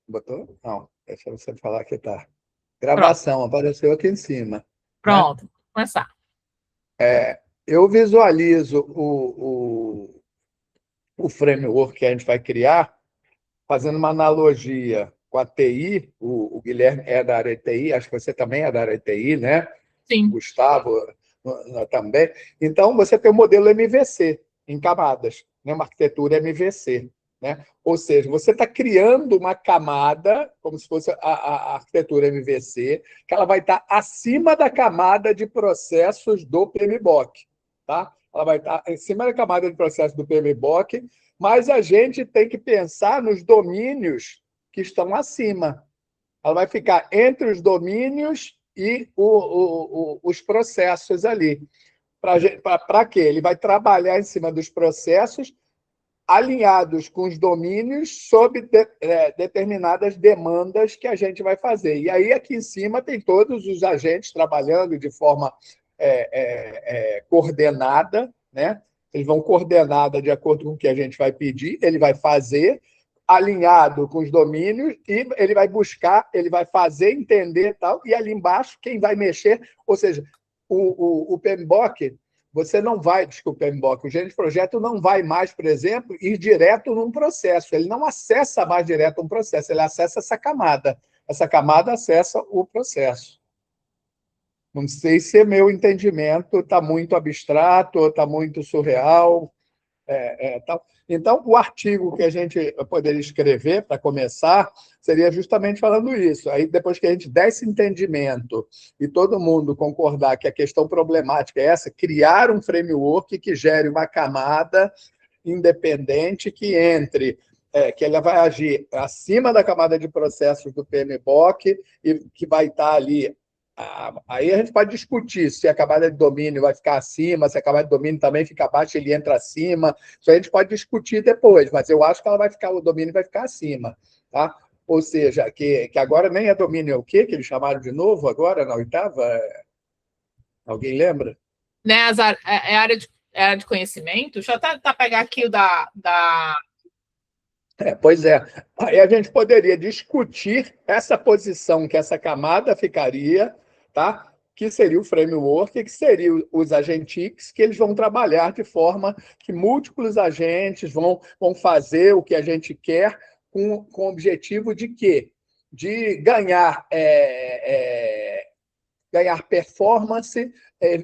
Botou? Não, deixa você falar que tá. Pronto, Gravação, apareceu aqui em cima, né? pronto. Vou começar. Eu visualizo o framework que a gente vai criar, fazendo uma analogia com a TI, o Guilherme é da área de TI, acho que você também é da área de TI, né? O Sim, Gustavo também. Então, você tem o modelo MVC em camadas, né? Uma arquitetura MVC. Né? Ou seja, você está criando uma camada, como se fosse a arquitetura MVC, que ela vai estar acima da camada de processos do PMBOK. Tá? Ela vai estar em cima da camada de processos do PMBOK, mas a gente tem que pensar nos domínios que estão acima. Ela vai ficar entre os domínios e os processos ali. Para quê? Ele vai trabalhar em cima dos processos alinhados com os domínios sob determinadas demandas que a gente vai fazer. E aí, aqui em cima, tem todos os agentes trabalhando de forma coordenada, né? Eles vão coordenada de acordo com o que a gente vai pedir, ele vai fazer, alinhado com os domínios, e ele vai buscar, ele vai fazer, entender e tal, e ali embaixo, quem vai mexer, ou seja, o PMBOK, você não vai, desculpa, PMBOK, o gerente de projeto não vai mais, por exemplo, ir direto num processo, ele não acessa mais direto um processo, ele acessa essa camada acessa o processo. Não sei se meu entendimento está muito abstrato ou está muito surreal. Tal. Então, o artigo que a gente poderia escrever, para começar, seria justamente falando isso. Aí, depois que a gente der esse entendimento e todo mundo concordar que a questão problemática é essa, criar um framework que gere uma camada independente que entre, que ela vai agir acima da camada de processos do PMBOK e que vai estar ali. Aí a gente pode discutir se a camada de domínio vai ficar acima, se a camada de domínio também fica abaixo, ele entra acima. Isso a gente pode discutir depois, mas eu acho que ela vai ficar, o domínio vai ficar acima. Tá? Ou seja, que agora nem é domínio, é o quê que eles chamaram de novo agora, na oitava? Alguém lembra? né? É área de conhecimento. Deixa eu até pegar aqui o da. Pois é. Aí a gente poderia discutir essa posição que essa camada ficaria, tá? Que seria o framework, que seriam os agentics, que eles vão trabalhar de forma que múltiplos agentes vão fazer o que a gente quer com o objetivo de quê? De ganhar performance,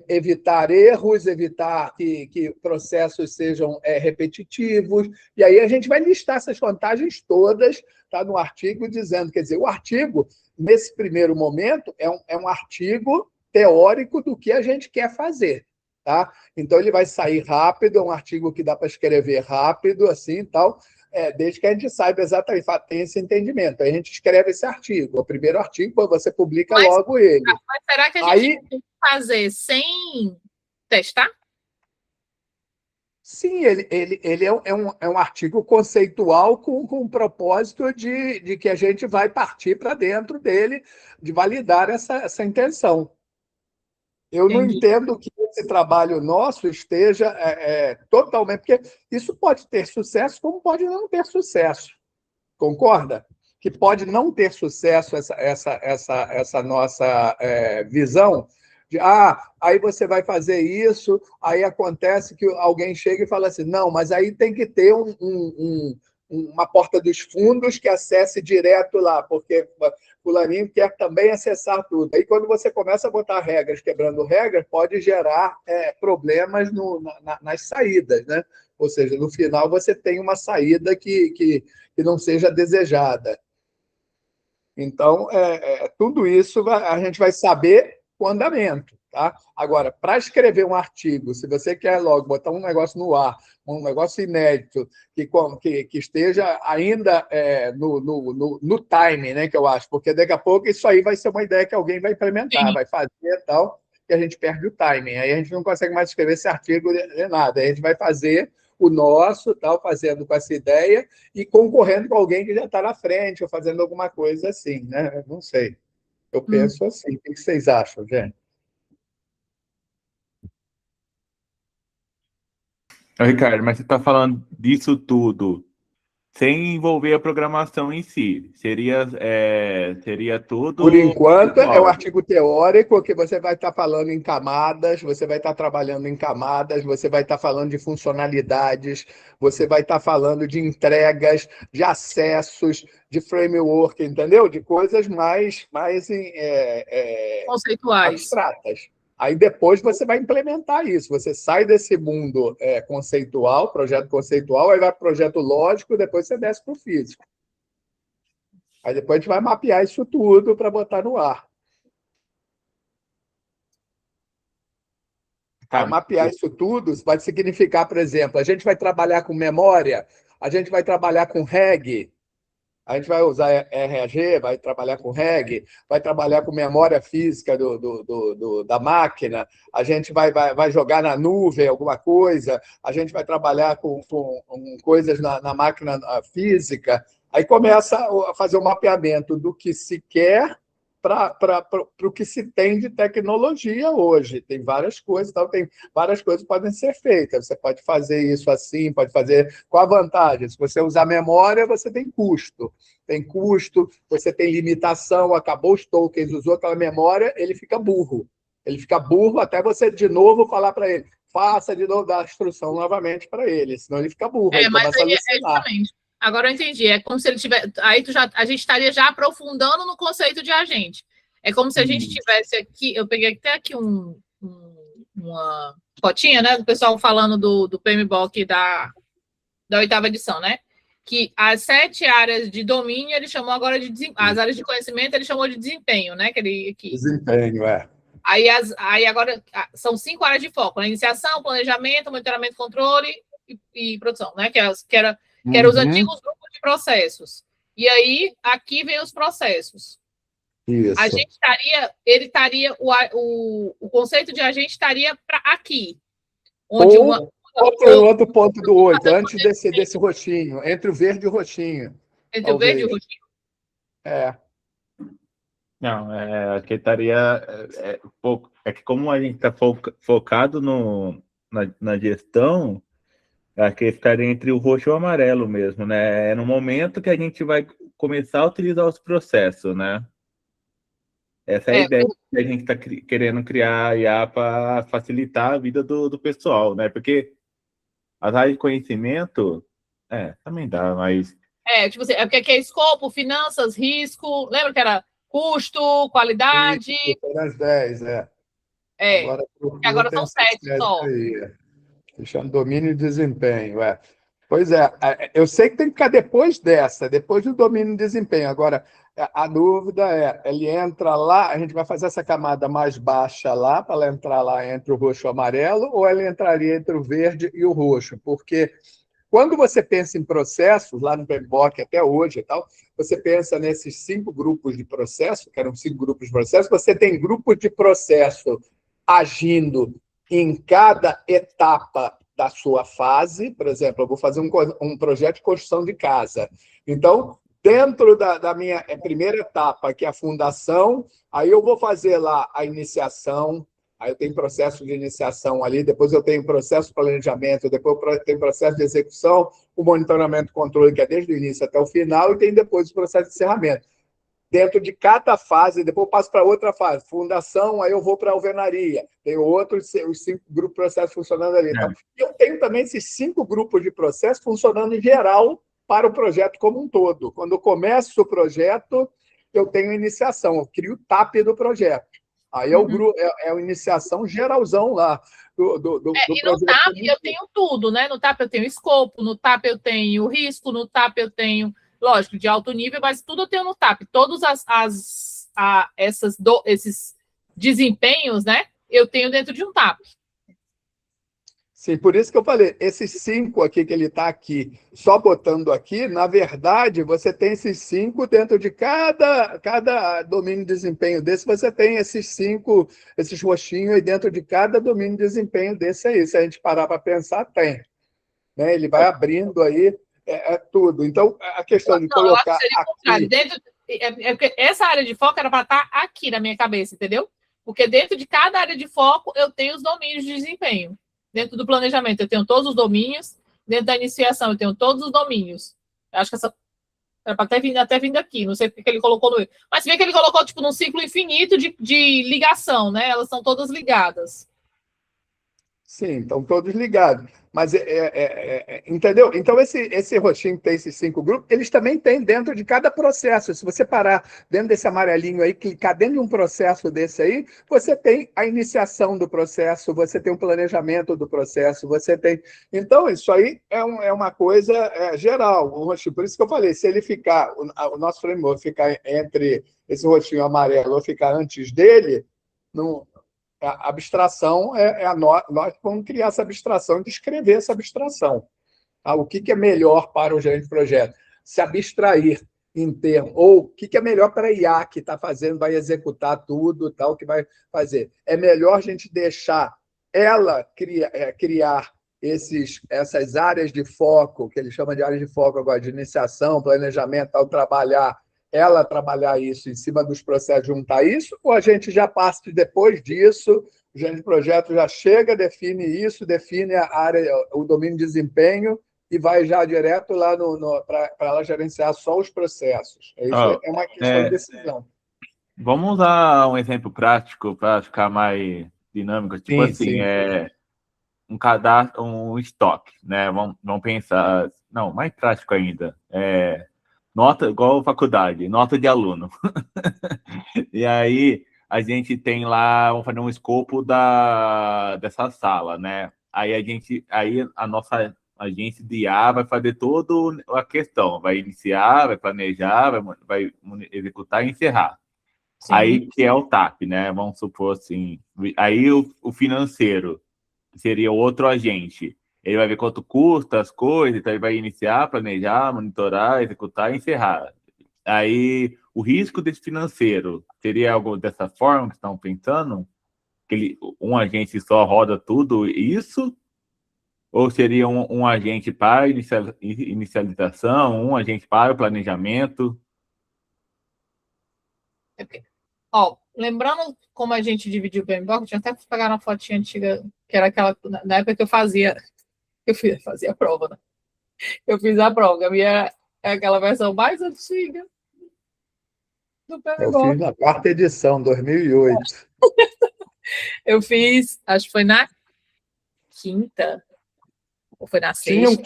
evitar erros, evitar que processos sejam repetitivos. E aí a gente vai listar essas vantagens todas, tá, no artigo, dizendo, quer dizer, o artigo, nesse primeiro momento, é um artigo teórico do que a gente quer fazer. Tá? Então, ele vai sair rápido, é um artigo que dá para escrever rápido, assim, tal, desde que a gente saiba exatamente, tem esse entendimento. Aí a gente escreve esse artigo, o primeiro artigo, você publica Mas, logo ele. mas será que a gente Aí, tem que fazer sem testar? sim, ele é um artigo conceitual com o propósito de que a gente vai partir para dentro dele, de validar essa intenção. Eu não Entendi. entendo que esse trabalho nosso esteja totalmente. Porque isso pode ter sucesso, como pode não ter sucesso. Concorda? Que pode não ter sucesso essa nossa visão de aí você vai fazer isso, aí acontece que alguém chega e fala assim, não, mas aí tem que ter uma porta dos fundos que acesse direto lá, porque fulaninho quer também acessar tudo. Aí quando você começa a botar regras, quebrando regras, pode gerar problemas nas saídas, né? Ou seja, no final você tem uma saída que não seja desejada. Então, tudo isso a gente vai saber com andamento. Tá? Agora, para escrever um artigo, se você quer logo botar um negócio no ar, um negócio inédito, que esteja ainda no time, né, que eu acho, porque daqui a pouco isso aí vai ser uma ideia que alguém vai implementar, Sim. vai fazer e tal, e a gente perde o timing. Aí a gente não consegue mais escrever esse artigo de nada. Aí a gente vai fazer o nosso, tal, fazendo com essa ideia, e concorrendo com alguém que já está na frente, ou fazendo alguma coisa assim, né? Não sei. Eu Hum. penso assim. O que vocês acham, gente? Ô, Ricardo, mas você está falando disso tudo sem envolver a programação em si. Seria tudo... Por enquanto, é um igual. artigo teórico que você vai estar falando em camadas, você vai estar trabalhando em camadas, você vai estar falando de funcionalidades, você vai estar falando de entregas, de acessos, de framework, entendeu? De coisas mais Conceituais. abstratas. Aí depois você vai implementar isso. Você sai desse mundo conceitual, projeto conceitual, aí vai para o projeto lógico, depois você desce para o físico. Aí depois a gente vai mapear isso tudo para botar no ar. Aí mapear isso tudo vai significar, por exemplo, a gente vai trabalhar com memória, a gente vai trabalhar com REG, a gente vai usar RAG, vai trabalhar com REG, vai trabalhar com memória física da máquina, a gente vai jogar na nuvem alguma coisa, a gente vai trabalhar com coisas na máquina física. Aí começa a fazer o mapeamento do que se quer para o que se tem de tecnologia hoje. Tem várias coisas, então tem várias coisas que podem ser feitas. Você pode fazer isso assim, pode fazer com a vantagem. Se você usar memória, você tem custo. Tem custo, você tem limitação, acabou os tokens, usou aquela memória, ele fica burro. Ele fica burro até você de novo falar para ele, faça de novo, dar a instrução novamente para ele, senão ele fica burro, ele mas começa a alucinar. justamente. Agora eu entendi. É como se ele tivesse. Aí a gente estaria já aprofundando no conceito de agente. É como se a gente tivesse aqui. Eu peguei até aqui uma fotinha, né? Do pessoal falando do PMBOK da 8ª edição, né? Que as 7 áreas de domínio ele chamou agora de as áreas de conhecimento ele chamou de desempenho, né? Desempenho, Aí agora são 5 áreas de foco, né? Iniciação, planejamento, monitoramento, controle e produção, né? Que era os antigos grupos de processos. E aí, aqui vem os processos. Isso. A gente o conceito de agente estaria aqui. Onde outro ponto do 8, antes desse roxinho, entre o verde e o roxinho. Entre talvez. O verde e o roxinho? Não, acho que estaria... É que como a gente está focado na gestão, acho que ficaria entre o roxo e o amarelo mesmo, né? É no momento que a gente vai começar a utilizar os processos, né? Essa é a ideia que a gente está querendo criar IA para facilitar a vida do pessoal, né? Porque as áreas de conhecimento, também dá, mas... tipo assim, porque aqui é escopo, finanças, risco, lembra que era custo, qualidade... As 10, Agora são 7 só. Deixando domínio e desempenho, Pois é, eu sei que tem que ficar depois depois do domínio e desempenho. Agora, a dúvida ele entra lá, a gente vai fazer essa camada mais baixa lá, para ela entrar lá entre o roxo e o amarelo, ou ela entraria entre o verde e o roxo? Porque quando você pensa em processos, lá no PMBOK até hoje e tal, você pensa nesses 5 grupos de processo, que eram 5 grupos de processo, você tem grupos de processo agindo em cada etapa da sua fase. Por exemplo, eu vou fazer um projeto de construção de casa. Então, dentro da minha primeira etapa, que é a fundação, aí eu vou fazer lá a iniciação, aí eu tenho processo de iniciação ali, depois eu tenho processo de planejamento, depois eu tenho processo de execução, o monitoramento e controle, que é desde o início até o final, e tem depois o processo de encerramento. Dentro de cada fase, depois eu passo para outra fase, fundação, aí eu vou para a alvenaria, tem os 5 grupos de processo funcionando ali. Então, eu tenho também esses 5 grupos de processo funcionando em geral para o projeto como um todo. Quando eu começo o projeto, eu tenho iniciação, eu crio o TAP do projeto. Aí é a iniciação geralzão lá do e no TAP eu tenho tudo, né? No TAP eu tenho escopo, no TAP eu tenho risco, no TAP eu tenho, lógico, de alto nível, mas tudo eu tenho no TAP. Todos esses desempenhos, né? Eu tenho dentro de um TAP. Sim, por isso que eu falei, esses 5 aqui que ele está aqui, só botando aqui, na verdade, você tem esses 5 dentro de cada domínio de desempenho desse, você tem esses 5, esses roxinhos, e dentro de cada domínio de desempenho desse aí. Se a gente parar para pensar, tem. Né? Ele vai abrindo aí tudo. Então, a questão de colocar aqui... Porque essa área de foco era para estar aqui na minha cabeça, entendeu? Porque dentro de cada área de foco, eu tenho os domínios de desempenho. Dentro do planejamento, eu tenho todos os domínios. Dentro da iniciação, eu tenho todos os domínios. Acho que essa era para até vindo aqui, não sei porque ele colocou no... Mas se vê que ele colocou, tipo, num ciclo infinito de ligação, né? Elas estão todas ligadas. Sim, estão todos ligados. Mas, entendeu? Então, esse roxinho que tem esses 5 grupos, eles também têm dentro de cada processo. Se você parar dentro desse amarelinho aí, clicar dentro de um processo desse aí, você tem a iniciação do processo, você tem o planejamento do processo, você tem... Então, isso aí é uma coisa geral. O roxinho, por isso que eu falei, se ele ficar, o nosso framework ficar entre esse roxinho amarelo ou ficar antes dele, não... A abstração nós vamos criar essa abstração e descrever essa abstração. Tá? O que é melhor para o gerente de projeto? Se abstrair em termos, ou o que é melhor para a IA que está fazendo, vai executar tudo, tal, que vai fazer. É melhor a gente deixar ela criar essas áreas de foco, que ele chama de áreas de foco agora, de iniciação, planejamento, tal, ela trabalhar isso em cima dos processos, juntar isso, ou a gente já passa depois disso, o gerente de projeto já chega, define isso, define a área, o domínio de desempenho e vai já direto lá para ela gerenciar só os processos. Isso é uma questão de decisão. Vamos usar um exemplo prático para ficar mais dinâmico. Tipo assim, um cadastro, um estoque, né? Vamos pensar... Não, mais prático ainda. Nota, igual faculdade, nota de aluno. E aí, a gente tem lá, vamos fazer um escopo dessa sala, né? Aí a nossa agência de IA vai fazer toda a questão, vai iniciar, vai planejar, vai executar e encerrar. Sim. Aí que é o TAP, né? Vamos supor assim. Aí o financeiro seria outro agente. Ele vai ver quanto custa as coisas, então ele vai iniciar, planejar, monitorar, executar e encerrar. Aí, o risco desse financeiro seria algo dessa forma que estão pensando? Que um agente só roda tudo isso? Ou seria um agente para inicialização, um agente para o planejamento? Lembrando como a gente dividiu o PMBOK, tinha até que pegar uma fotinha antiga, que era aquela, na época que eu fazia a prova, né? Eu fiz a prova, a minha é aquela versão mais antiga do PMBOK. Eu fiz na 4ª edição, 2008. Eu fiz, acho que foi na 5ª, ou foi na 6ª. Tinham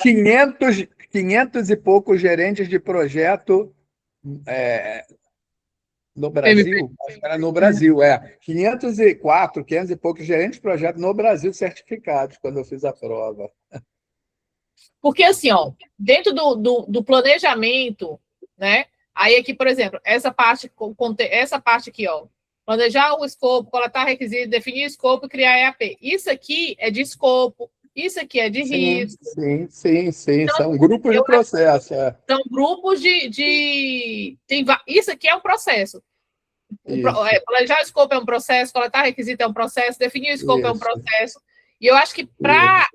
500 e poucos gerentes de projeto no Brasil. Acho que era no Brasil, 504, 500 e poucos gerentes de projeto no Brasil certificados, quando eu fiz a prova. Porque, assim, dentro do planejamento, né? Aí aqui, por exemplo, essa parte aqui, planejar o escopo, coletar requisitos, definir o escopo e criar EAP. Isso aqui é de escopo, isso aqui é de risco. Sim. Então, são grupos de processo. São grupos isso aqui é um processo. Planejar o escopo é um processo, coletar requisito é um processo, definir o escopo é um processo. E eu acho que para...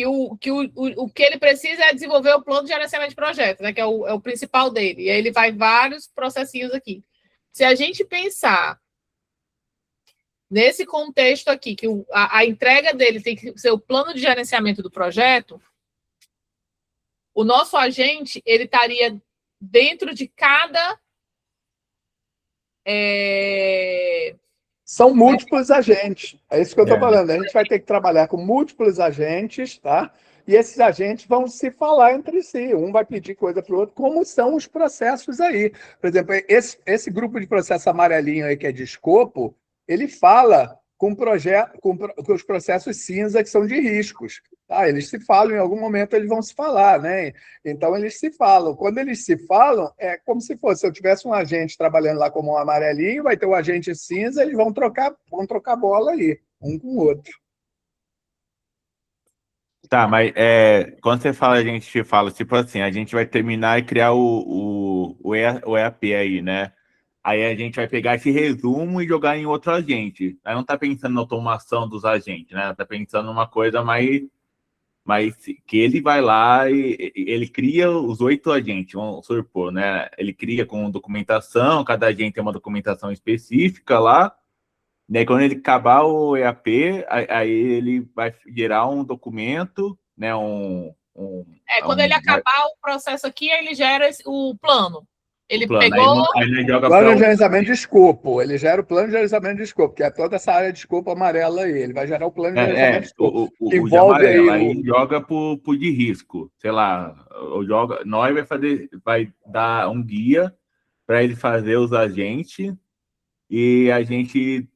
o que ele precisa é desenvolver o plano de gerenciamento de projetos, né, que é o principal dele. E aí ele vai vários processinhos aqui. Se a gente pensar nesse contexto aqui, que a entrega dele tem que ser o plano de gerenciamento do projeto, o nosso agente, ele estaria dentro de cada... São múltiplos agentes. É isso que eu estou falando. A gente vai ter que trabalhar com múltiplos agentes, tá? E esses agentes vão se falar entre si. Um vai pedir coisa para o outro. Como são os processos aí? Por exemplo, esse grupo de processo amarelinho aí, que é de escopo, ele fala com os processos cinza, que são de riscos. Tá? Eles se falam, em algum momento eles vão se falar, né? Então, eles se falam. Quando eles se falam, é como se fosse, se eu tivesse um agente trabalhando lá como um amarelinho, vai ter o agente cinza, eles vão trocar bola aí, um com o outro. Tá, mas quando você fala, a gente fala, tipo assim, a gente vai terminar e criar o EAP aí, né? Aí a gente vai pegar esse resumo e jogar em outro agente. Aí não está pensando na automação dos agentes, né? Está pensando numa coisa mais que ele vai lá e ele cria os 8 agentes, vamos supor, né? Ele cria com documentação, cada agente tem uma documentação específica lá, Daí, quando ele acabar o EAP, aí ele vai gerar um documento, né? Quando ele acabar o processo aqui, ele gera o plano. Ele plano. pegou... Aí ele joga plano de gerenciamento de escopo. Ele gera o plano de gerenciamento de escopo, que é toda essa área de escopo amarela aí. Ele vai gerar o plano de gerenciamento de escopo. O envolve de amarelo, aí joga pro de risco. Sei lá, nós vai dar um guia para ele fazer os agentes e a gente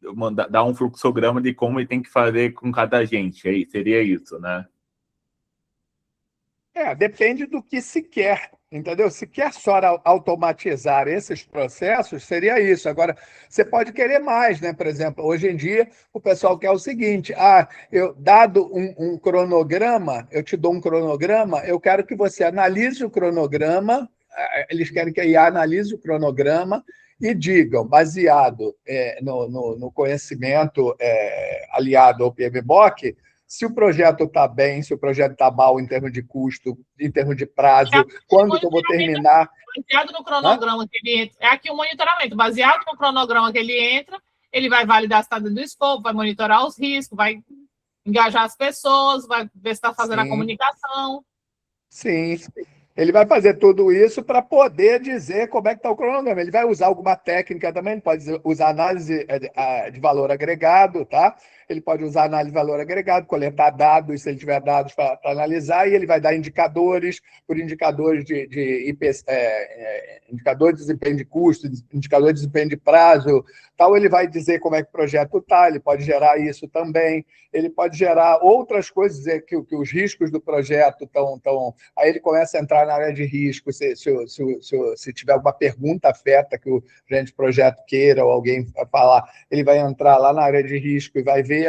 dar um fluxograma de como ele tem que fazer com cada agente. Aí seria isso, né? Depende do que se quer, entendeu? Se quer só automatizar esses processos, seria isso. Agora, você pode querer mais, né? Por exemplo, hoje em dia, o pessoal quer o seguinte: dado um cronograma, eu te dou um cronograma, eu quero que você analise o cronograma, eles querem que a IA analise o cronograma e digam, baseado no conhecimento aliado ao PMBOK, se o projeto está bem, se o projeto está mal em termos de custo, em termos de prazo, quando que eu vou terminar. Baseado no cronograma que ele entra. É aqui o monitoramento. Baseado no cronograma que ele entra, ele vai validar a estado do escopo, vai monitorar os riscos, vai engajar as pessoas, vai ver se está fazendo a comunicação. Sim. Ele vai fazer tudo isso para poder dizer como é que está o cronograma. Ele vai usar alguma técnica também, ele pode usar análise de valor agregado, tá? Ele pode usar análise de valor agregado, coletar dados, se ele tiver dados para analisar, e ele vai dar indicadores, por indicadores indicador de desempenho de custo, indicador de desempenho de prazo, tal. Ele vai dizer como é que o projeto está, ele pode gerar isso também, ele pode gerar outras coisas, dizer que os riscos do projeto estão... Aí ele começa a entrar na área de risco, se tiver alguma pergunta afeta que o gerente de projeto queira ou alguém falar, ele vai entrar lá na área de risco e vai ver,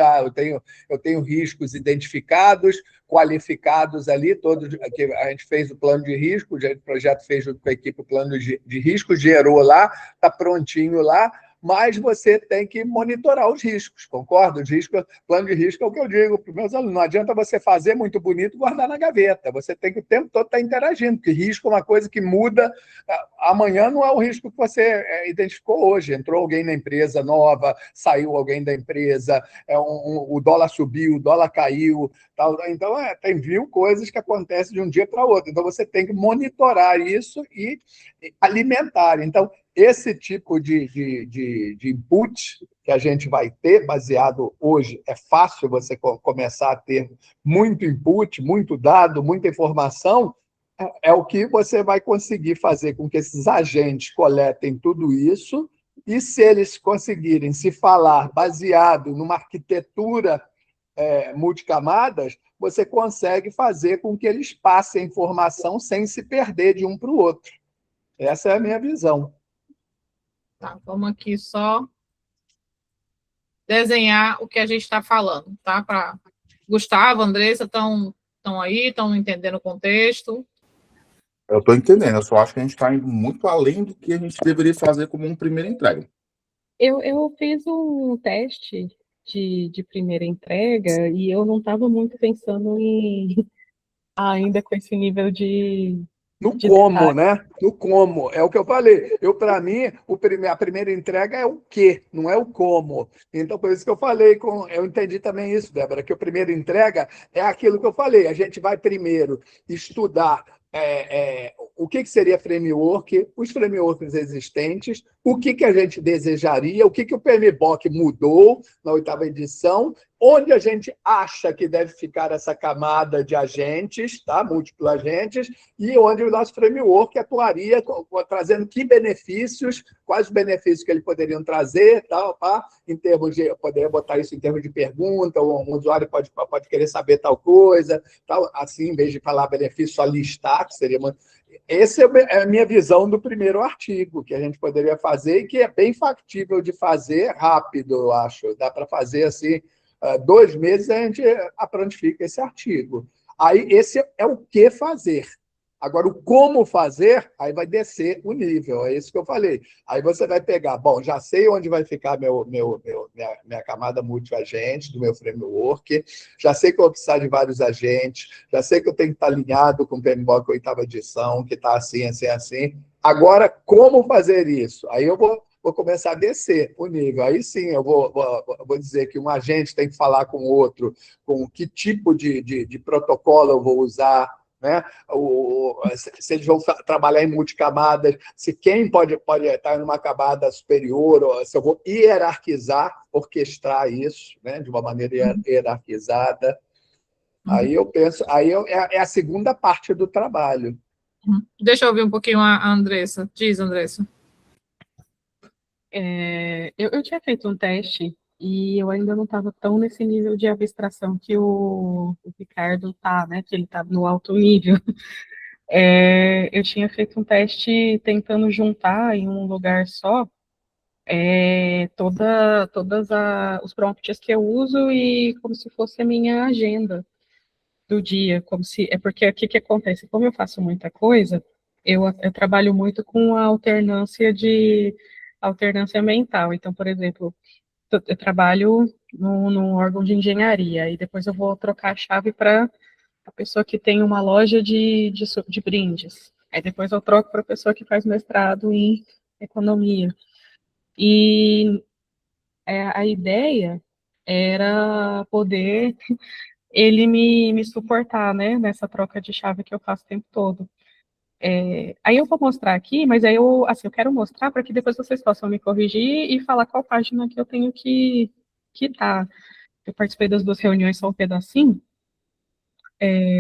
eu tenho riscos identificados, qualificados ali, todos que a gente fez o plano de risco, o gerente de projeto fez junto com a equipe o plano de risco, gerou lá, está prontinho lá, mas você tem que monitorar os riscos, concorda? Os riscos, plano de risco é o que eu digo para os meus alunos, não adianta você fazer muito bonito e guardar na gaveta, você tem que o tempo todo estar interagindo, porque risco é uma coisa que muda, amanhã não é o risco que você identificou hoje, entrou alguém na empresa nova, saiu alguém da empresa, o dólar subiu, o dólar caiu, tal. Então tem 1000 coisas que acontecem de um dia para outro, então você tem que monitorar isso e alimentar. Então, esse tipo de input que a gente vai ter, baseado hoje, é fácil você começar a ter muito input, muito dado, muita informação, é o que você vai conseguir fazer com que esses agentes coletem tudo isso, e se eles conseguirem se falar baseado numa arquitetura multicamadas, você consegue fazer com que eles passem a informação sem se perder de um para o outro. Essa é a minha visão. Tá, vamos aqui só desenhar o que a gente está falando, tá? Para Gustavo, Andressa, estão aí, estão entendendo o contexto? Eu estou entendendo, eu só acho que a gente está indo muito além do que a gente deveria fazer como uma primeira entrega. Eu fiz um teste de primeira entrega e eu não estava muito pensando ainda com esse nível de como, detalhe. né? No como. É o que eu falei. Para mim, a primeira entrega é o quê, não é o como. Então, por isso que eu falei, eu entendi também isso, Débora, que a primeira entrega é aquilo que eu falei. A gente vai primeiro estudar o que seria framework, os frameworks existentes, o que a gente desejaria, o que o PMBOK mudou na 8ª edição, onde a gente acha que deve ficar essa camada de agentes, tá? Múltiplos agentes, e onde o nosso framework atuaria trazendo que benefícios, quais os benefícios que eles poderiam trazer, tal, em termos de poder botar isso em termos de pergunta, um usuário pode querer saber tal coisa, tal, assim, em vez de falar benefício, só listar, que seria uma... Essa é a minha visão do primeiro artigo, que a gente poderia fazer e que é bem factível de fazer rápido, eu acho. Dá para fazer assim, 2 meses a gente prontifica esse artigo. Aí esse é o que fazer. Agora, o como fazer, aí vai descer o nível, é isso que eu falei. Aí você vai pegar, bom, já sei onde vai ficar minha camada multi-agente do meu framework, já sei que eu vou precisar de vários agentes, já sei que eu tenho que estar alinhado com o PMBOK 8ª edição, que está assim, assim, assim. Agora, como fazer isso? Aí eu vou vou começar a descer o nível. Aí sim, eu vou dizer que um agente tem que falar com o outro, com que tipo de protocolo eu vou usar, né? Se eles vão trabalhar em multicamadas, se quem pode estar em uma camada superior, ou se eu vou hierarquizar, orquestrar isso, né? De uma maneira hierarquizada. Aí eu penso, é a segunda parte do trabalho. Deixa eu ouvir um pouquinho a Andressa. Diz, Andressa. Eu tinha feito um teste e eu ainda não estava tão nesse nível de abstração que o Ricardo está, né? Que ele está no alto nível. Eu tinha feito um teste tentando juntar em um lugar só todas os prompts que eu uso e como se fosse a minha agenda do dia, porque o que acontece? Como eu faço muita coisa, eu trabalho muito com a alternância mental. Então, por exemplo, eu trabalho num órgão de engenharia e depois eu vou trocar a chave para a pessoa que tem uma loja de brindes. Aí depois eu troco para a pessoa que faz mestrado em economia. E a ideia era poder ele me suportar, né, nessa troca de chave que eu faço o tempo todo. Aí eu vou mostrar aqui, mas aí eu quero mostrar para que depois vocês possam me corrigir e falar qual página que eu tenho que tá. Eu participei das 2 reuniões, só um pedacinho.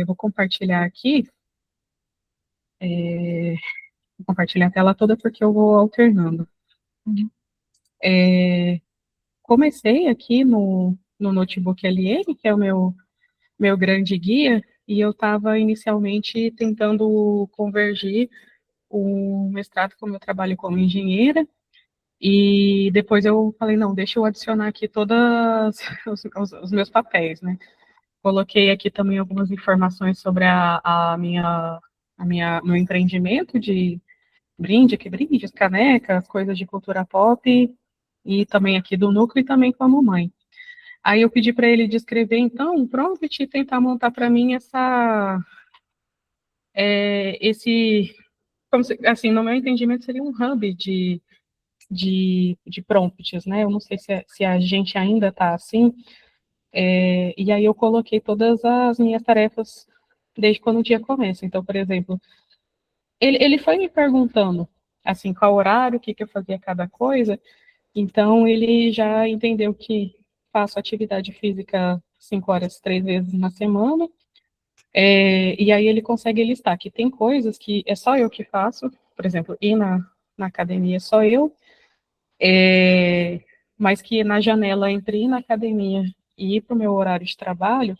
Vou compartilhar aqui. Vou compartilhar a tela toda porque eu vou alternando. Comecei aqui no Notebook LM, que é o meu grande guia, e eu estava inicialmente tentando convergir o mestrado com o meu trabalho como engenheira, e depois eu falei, não, deixa eu adicionar aqui todos os meus papéis, né? Coloquei aqui também algumas informações sobre meu empreendimento de brindes, canecas, coisas de cultura pop, e também aqui do núcleo e também com a mamãe. Aí eu pedi para ele descrever, então, um prompt e tentar montar para mim assim, no meu entendimento, seria um hub de prompts, né? Eu não sei se a gente ainda está assim. E aí eu coloquei todas as minhas tarefas desde quando o dia começa. Então, por exemplo, ele foi me perguntando, assim, qual horário, o que eu fazia cada coisa. Então, ele já entendeu que faço atividade física 5 horas, 3 vezes na semana. E aí ele consegue listar que tem coisas que é só eu que faço, por exemplo, ir na academia é só eu, mas que na janela entre ir na academia e ir para o meu horário de trabalho,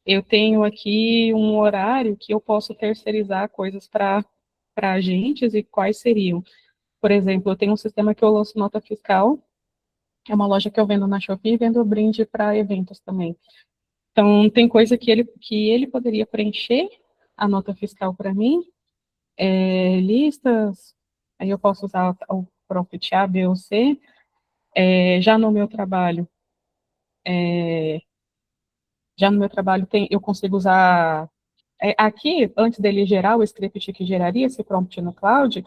eu tenho aqui um horário que eu posso terceirizar coisas para agentes e quais seriam. Por exemplo, eu tenho um sistema que eu lanço nota fiscal, é uma loja que eu vendo na Shopee e vendo brinde para eventos também. Então, tem coisa que ele poderia preencher a nota fiscal para mim, listas, aí eu posso usar o prompt A, B ou C. Já no meu trabalho, eu consigo usar. Aqui, antes dele gerar o script que geraria esse prompt no cloud,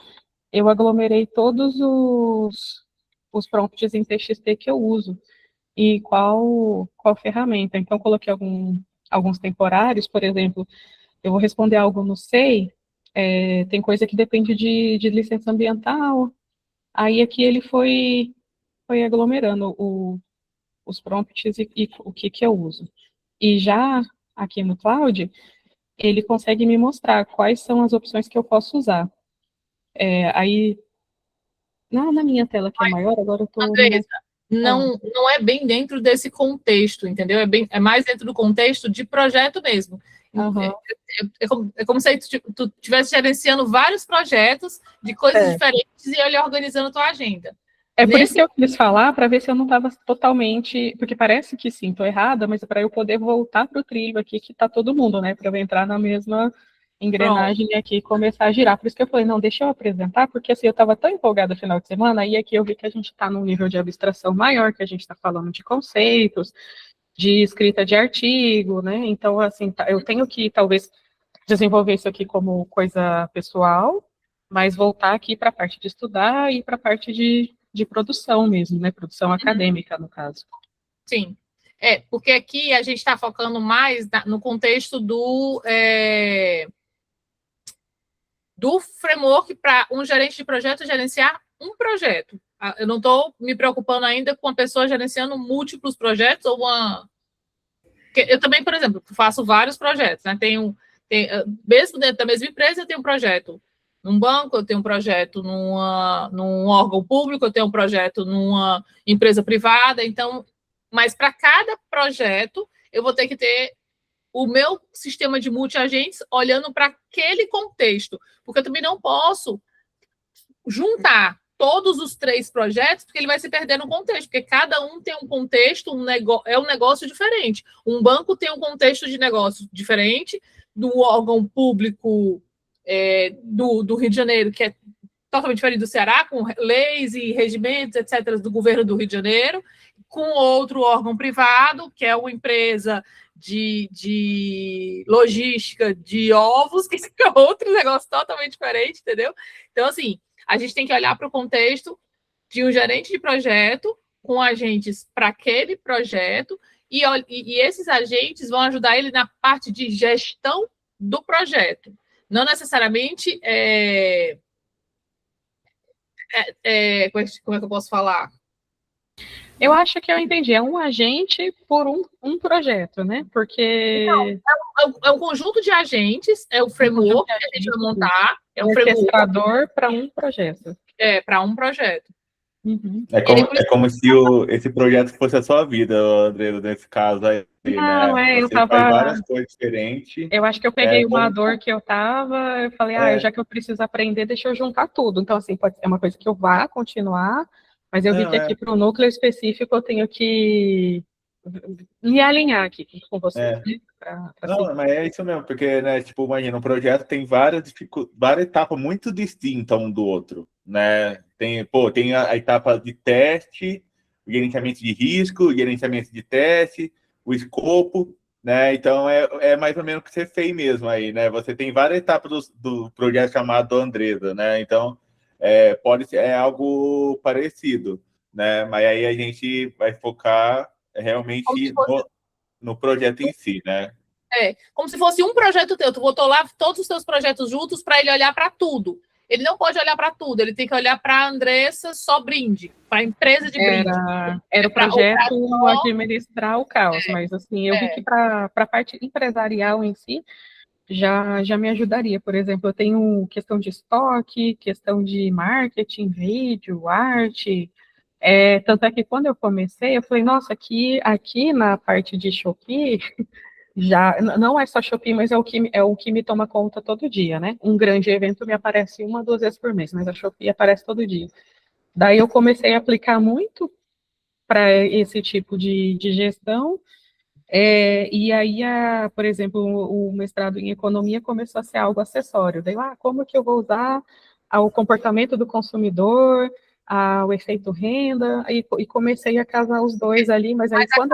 eu aglomerei todos os prompts em TXT que eu uso e qual ferramenta. Então, coloquei alguns temporários, por exemplo, eu vou responder algo no SEI, tem coisa que depende de licença ambiental, aí aqui ele foi aglomerando os prompts e o que eu uso. E já aqui no Cloud, ele consegue me mostrar quais são as opções que eu posso usar. Aí, na minha tela que é maior, agora eu estou... Andressa, não é bem dentro desse contexto, entendeu? É mais dentro do contexto de projeto mesmo. Uhum. É como se tu estivesse gerenciando vários projetos de coisas diferentes e ele organizando a tua agenda. Por isso que eu quis falar, para ver se eu não estava totalmente... Porque parece que sim, estou errada, mas para eu poder voltar para o trilho aqui, que está todo mundo, né? Para eu entrar na mesma engrenagem aqui e começar a girar. Por isso que eu falei, não, deixa eu apresentar, porque assim, eu estava tão empolgada no final de semana, e aqui eu vi que a gente está num nível de abstração maior, que a gente está falando de conceitos, de escrita de artigo, né? Então, assim, eu tenho que, talvez, desenvolver isso aqui como coisa pessoal, mas voltar aqui para a parte de estudar e para a parte de de produção mesmo, né? Produção acadêmica, no caso. Sim. Porque aqui a gente está focando mais no contexto do framework para um gerente de projeto gerenciar um projeto. Eu não estou me preocupando ainda com a pessoa gerenciando múltiplos projetos ou eu também, por exemplo, faço vários projetos, né? Mesmo dentro da mesma empresa, eu tenho um projeto num banco, eu tenho um projeto num órgão público, eu tenho um projeto numa empresa privada, então, mas para cada projeto, eu vou ter que ter o meu sistema de multi-agentes olhando para aquele contexto, porque eu também não posso juntar todos os 3 projetos, porque ele vai se perder no contexto, porque cada um tem um contexto, é um negócio diferente. Um banco tem um contexto de negócio diferente do órgão público do Rio de Janeiro, que é totalmente diferente do Ceará, com leis e regimentos, etc., do governo do Rio de Janeiro, com outro órgão privado, que é uma empresa de logística de ovos, que é outro negócio totalmente diferente, entendeu? Então, assim, a gente tem que olhar para o contexto de um gerente de projeto com agentes para aquele projeto e esses agentes vão ajudar ele na parte de gestão do projeto. Não necessariamente como é que eu posso falar? Eu acho que eu entendi. É um agente por um projeto, né? Porque... Não, é um conjunto de agentes, é o framework que a gente vai montar. É um orquestrador para um projeto. Para um projeto. Uhum. É como se esse projeto fosse a sua vida, André, nesse caso aí. Não, né? eu faz tava... várias coisas diferentes. Eu acho que eu peguei uma dor que eu tava, eu falei, já que eu preciso aprender, deixa eu juntar tudo. Então, assim, pode ser uma coisa que eu vá continuar, mas eu vi que aqui para o núcleo específico eu tenho que me alinhar aqui com vocês. Né? Não, mas é isso mesmo, porque, né, tipo, imagina, um projeto tem várias etapas muito distintas um do outro, né? Tem a etapa de teste, o gerenciamento de risco, o gerenciamento de teste, o escopo, né? Então, é mais ou menos o que você fez mesmo aí, né? Você tem várias etapas do projeto chamado Andresa, né? Então, pode ser algo parecido, né? Mas aí a gente vai focar realmente no projeto em si, né? Como se fosse um projeto teu. Tu botou lá todos os teus projetos juntos para ele olhar para tudo. Ele não pode olhar para tudo, ele tem que olhar para a Andressa só brinde, para a empresa de brinde. Era o projeto administrar o caos, mas assim, eu vi que para a parte empresarial em si, já me ajudaria. Por exemplo, eu tenho questão de estoque, questão de marketing, vídeo, arte. Tanto é que quando eu comecei, eu falei, nossa, aqui na parte de Shopee, já não é só Shopee, mas é o que me toma conta todo dia, né? Um grande evento me aparece 1 ou 2 vezes por mês, mas a Shopee aparece todo dia. Daí eu comecei a aplicar muito para esse tipo de gestão, e aí, por exemplo, o mestrado em economia começou a ser algo acessório. Daí, como que eu vou usar o comportamento do consumidor, o efeito renda, e comecei a casar os dois ali, mas aí quando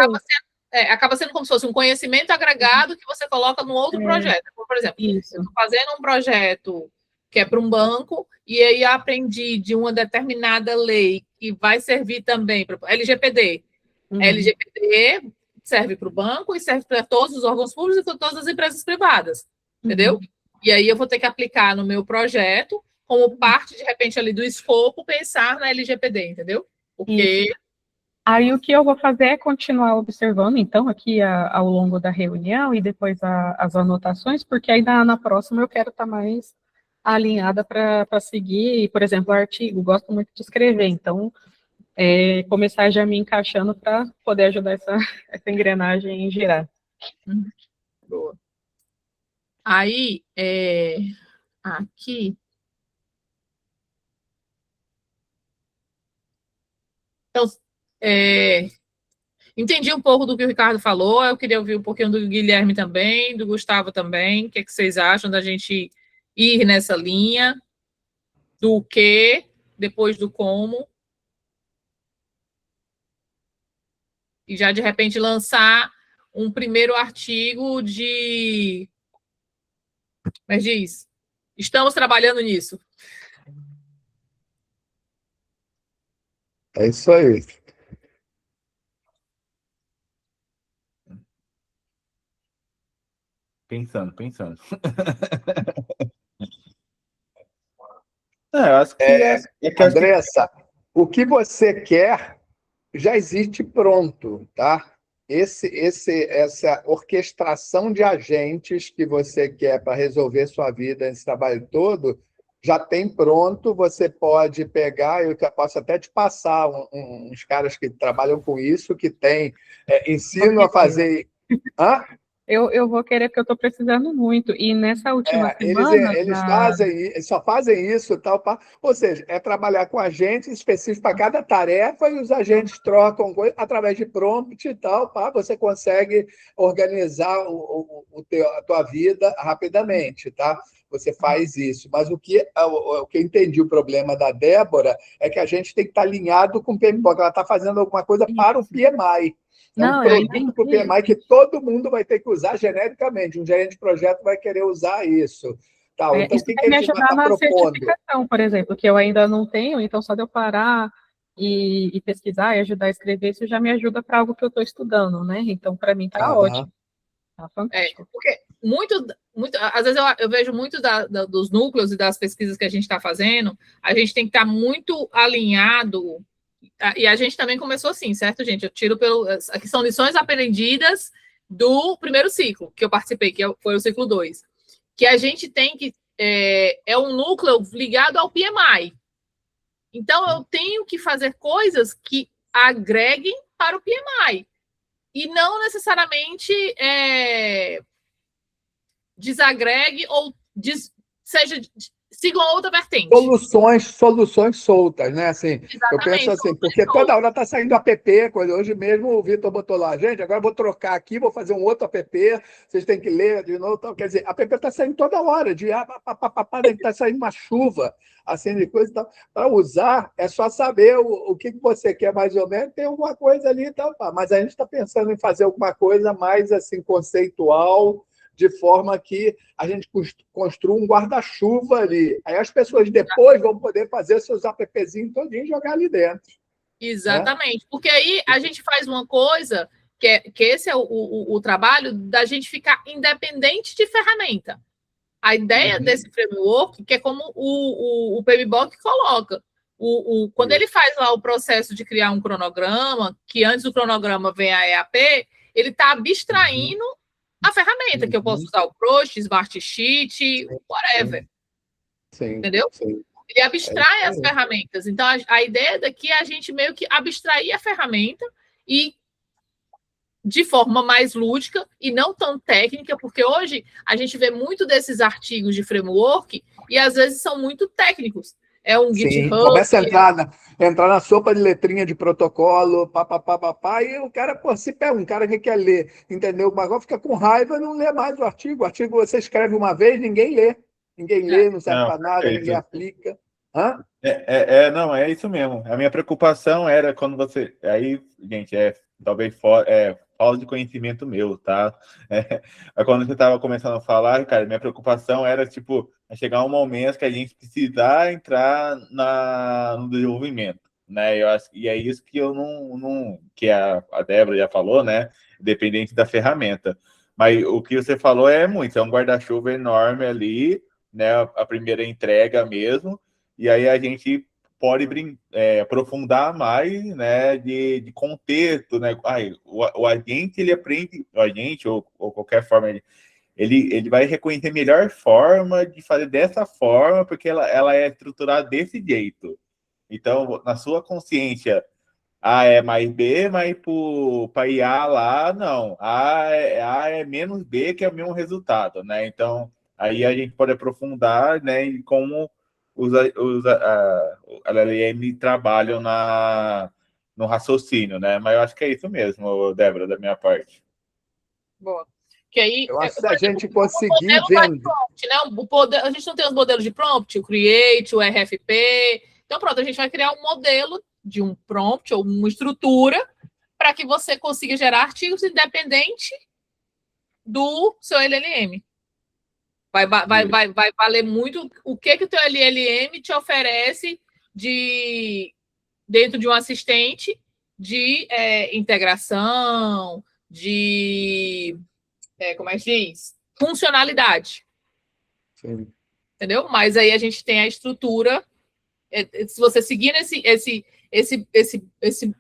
acaba sendo como se fosse um conhecimento agregado que você coloca num outro projeto. Por exemplo, eu estou fazendo um projeto que é para um banco, e aí aprendi de uma determinada lei que vai servir também para LGPD. LGPD serve para o banco e serve para todos os órgãos públicos e para todas as empresas privadas, entendeu? E aí eu vou ter que aplicar no meu projeto, como parte, de repente, ali do escopo, pensar na LGPD, entendeu? Porque... Aí o que eu vou fazer é continuar observando, então, aqui ao longo da reunião e depois as anotações, porque aí na próxima eu quero estar mais alinhada para seguir, por exemplo, artigo, gosto muito de escrever, então, começar já me encaixando para poder ajudar essa engrenagem a girar. Boa. Aí, aqui... Então, entendi um pouco do que o Ricardo falou, eu queria ouvir um pouquinho do Guilherme também, do Gustavo também, o que vocês acham da gente ir nessa linha, do que, depois do como, e já de repente lançar um primeiro artigo de... Mas diz, estamos trabalhando nisso. É isso aí. Pensando. Eu acho que é que eu acho que Andressa, o que você quer já existe pronto, tá? Essa orquestração de agentes que você quer para resolver sua vida, esse trabalho todo, já tem pronto. Você pode pegar, eu posso até te passar uns caras que trabalham com isso, que tem ensino a fazer. Hã? Eu vou querer, porque eu estou precisando muito. E nessa última semana... Eles só fazem isso, tal, pá. Ou seja, é trabalhar com agentes específicos para cada tarefa e os agentes trocam através de prompt e tal, pá. Você consegue organizar a tua vida rapidamente, tá? Você faz isso. Mas o que eu entendi, o problema da Débora é que a gente tem que estar alinhado com o PMBOK. Ela está fazendo alguma coisa para o PMI. É um produto para o PMI que todo mundo vai ter que usar genericamente. Um gerente de projeto vai querer usar isso. Então, isso o que vai me a gente vai ajudar estar na propondo? certificação, por exemplo, que eu ainda não tenho, então só de eu parar e pesquisar e ajudar a escrever, isso já me ajuda para algo que eu estou estudando, né? Então, para mim, está ótimo. Tá fantástico. Porque às vezes eu vejo muito dos núcleos e das pesquisas que a gente está fazendo, a gente tem que estar muito alinhado. E a gente também começou assim, certo, gente? Eu tiro aqui são lições aprendidas do primeiro ciclo que eu participei, que foi o ciclo 2. Que a gente tem que... É um núcleo ligado ao PMI. Então, eu tenho que fazer coisas que agreguem para o PMI. E não necessariamente desagregue ou sigam outra vertente. Soluções soltas, né? Assim, eu penso assim, porque toda hora está saindo app, hoje mesmo o Vitor botou lá, gente, agora eu vou trocar aqui, vou fazer um outro app, vocês têm que ler de novo. Tal. Quer dizer, a app está saindo toda hora, está saindo uma chuva, assim, de coisa e tal. Para usar, é só saber o que você quer mais ou menos, tem alguma coisa ali e tal, mas a gente está pensando em fazer alguma coisa mais assim, conceitual, de forma que a gente construa um guarda-chuva ali. Aí as pessoas depois vão poder fazer seus appzinhos todinhos e jogar ali dentro. Exatamente. Né? Porque aí a gente faz uma coisa, que esse é o trabalho da gente ficar independente de ferramenta. A ideia desse framework, que é como o PMBOK coloca, quando ele faz lá o processo de criar um cronograma, que antes do cronograma vem a EAP, ele está abstraindo a ferramenta, que eu posso usar o Prost, Smartsheet, whatever. Sim, entendeu? Sim. Ele abstrai as ferramentas. Então, a ideia daqui é a gente meio que abstrair a ferramenta e de forma mais lúdica e não tão técnica, porque hoje a gente vê muito desses artigos de framework e às vezes são muito técnicos. É um GitHub. Começa a entrar na sopa de letrinha de protocolo, e o cara, se pega um cara que quer ler, entendeu? Mas agora fica com raiva e não lê mais o artigo. O artigo você escreve uma vez, ninguém lê. Ninguém lê, não serve para nada, ninguém aplica. Hã? Não, é isso mesmo. A minha preocupação era quando você... Aí, gente, talvez falta de conhecimento meu, tá? Quando você estava começando a falar, cara, minha preocupação era, tipo, chegar um momento que a gente precisar entrar no desenvolvimento, né? Eu acho, e é isso que eu não que a Débora já falou, né? Dependente da ferramenta. Mas o que você falou é um guarda-chuva enorme ali, né? A primeira entrega mesmo, e aí a gente pode aprofundar mais, né, de contexto, né? O agente, ele aprende, o agente ou qualquer forma, ele vai reconhecer a melhor forma de fazer dessa forma, porque ela é estruturada desse jeito. Então, na sua consciência, A é mais B, mas para IA lá, não. A é menos B, que é o mesmo resultado, né? Então, aí a gente pode aprofundar, né, em como os LLM trabalham no raciocínio, né? Mas eu acho que é isso mesmo, Débora, da minha parte. Boa. Que aí, eu acho que se a gente conseguir vender... Né? A gente não tem os modelos de prompt, o Create, o RFP. Então, pronto, a gente vai criar um modelo de um prompt ou uma estrutura para que você consiga gerar artigos independente do seu LLM. Vai valer muito o que o teu LLM te oferece de dentro de um assistente de integração, de, como é que diz? Funcionalidade. Sim. Entendeu? Mas aí a gente tem a estrutura. Se você seguir esse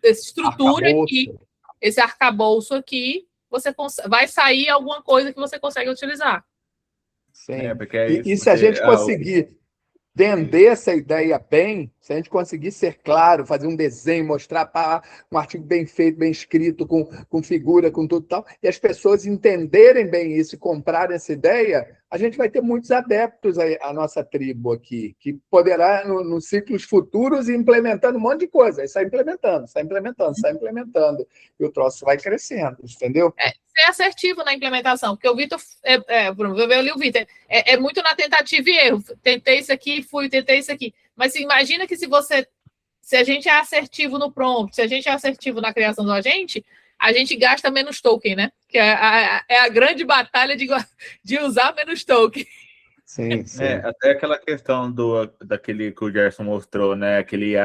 estrutura aqui, esse arcabouço aqui, você vai sair alguma coisa que você consegue utilizar. Sim. Porque é isso, e se a gente conseguir vender essa ideia bem, se a gente conseguir ser claro, fazer um desenho, mostrar um artigo bem feito, bem escrito, com figura, com tudo e tal, e as pessoas entenderem bem isso e comprarem essa ideia, a gente vai ter muitos adeptos à nossa tribo aqui, que poderá, nos ciclos futuros, ir implementando um monte de coisa. Aí sai implementando. E o troço vai crescendo, entendeu? Ser assertivo na implementação, porque o Vitor, eu li o Vitor, é muito na tentativa e erro. Tentei isso aqui, tentei isso aqui. Mas imagina que se a gente é assertivo no prompt, se a gente é assertivo na criação do agente, a gente gasta menos token, né? Que é a grande batalha de usar menos token. Sim, sim. Até aquela questão daquele que o Gerson mostrou, né? Aquele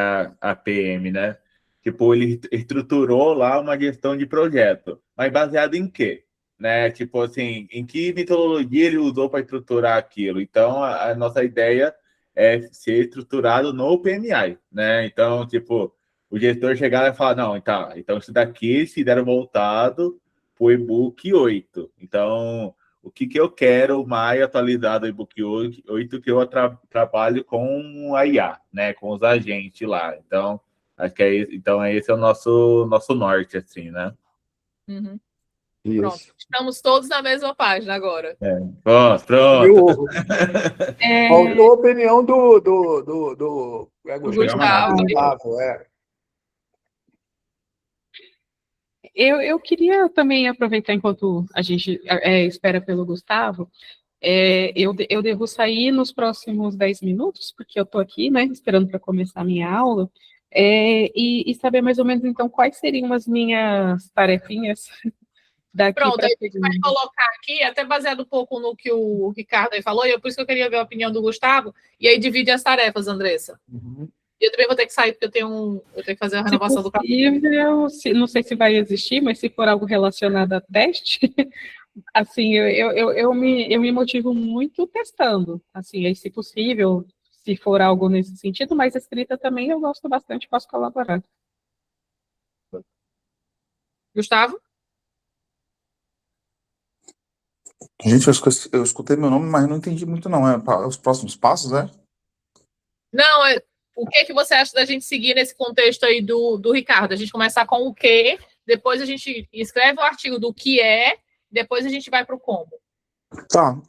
APM, né? Tipo, ele estruturou lá uma gestão de projeto. Mas baseado em quê? Né? Tipo assim, em que metodologia ele usou para estruturar aquilo? Então, a nossa ideia é ser estruturado no PMI, né? Então, tipo, o gestor chegar e falar, não, então isso daqui se deram voltado para o e-book 8. Então, o que eu quero mais atualizado do e-book 8 que eu trabalho com a IA, né? Com os agentes lá. Então, acho que esse é o nosso norte, assim, né? Uhum. Isso. Pronto, estamos todos na mesma página agora. Pronto. Faltou a opinião do Gustavo. Eu queria também aproveitar enquanto a gente espera pelo Gustavo. Eu devo sair nos próximos 10 minutos, porque eu estou aqui, né, esperando para começar a minha aula, e saber mais ou menos, então, quais seriam as minhas tarefinhas daqui para Pronto, a gente vai colocar aqui, até baseado um pouco no que o Ricardo aí falou, e por isso que eu queria ver a opinião do Gustavo, e aí divide as tarefas, Andressa. Uhum. E eu também vou ter que sair, porque eu tenho que fazer a renovação do carro. Não sei se vai existir, mas se for algo relacionado a teste, assim, eu me motivo muito testando, assim, aí, se possível, se for algo nesse sentido, mas escrita também eu gosto bastante, posso colaborar. Gustavo? Gente, eu escutei meu nome, mas não entendi muito, não. Os próximos passos, né? Não, o que você acha da gente seguir nesse contexto aí do Ricardo? A gente começar com o que, depois a gente escreve o artigo do que depois a gente vai para o como. Tá,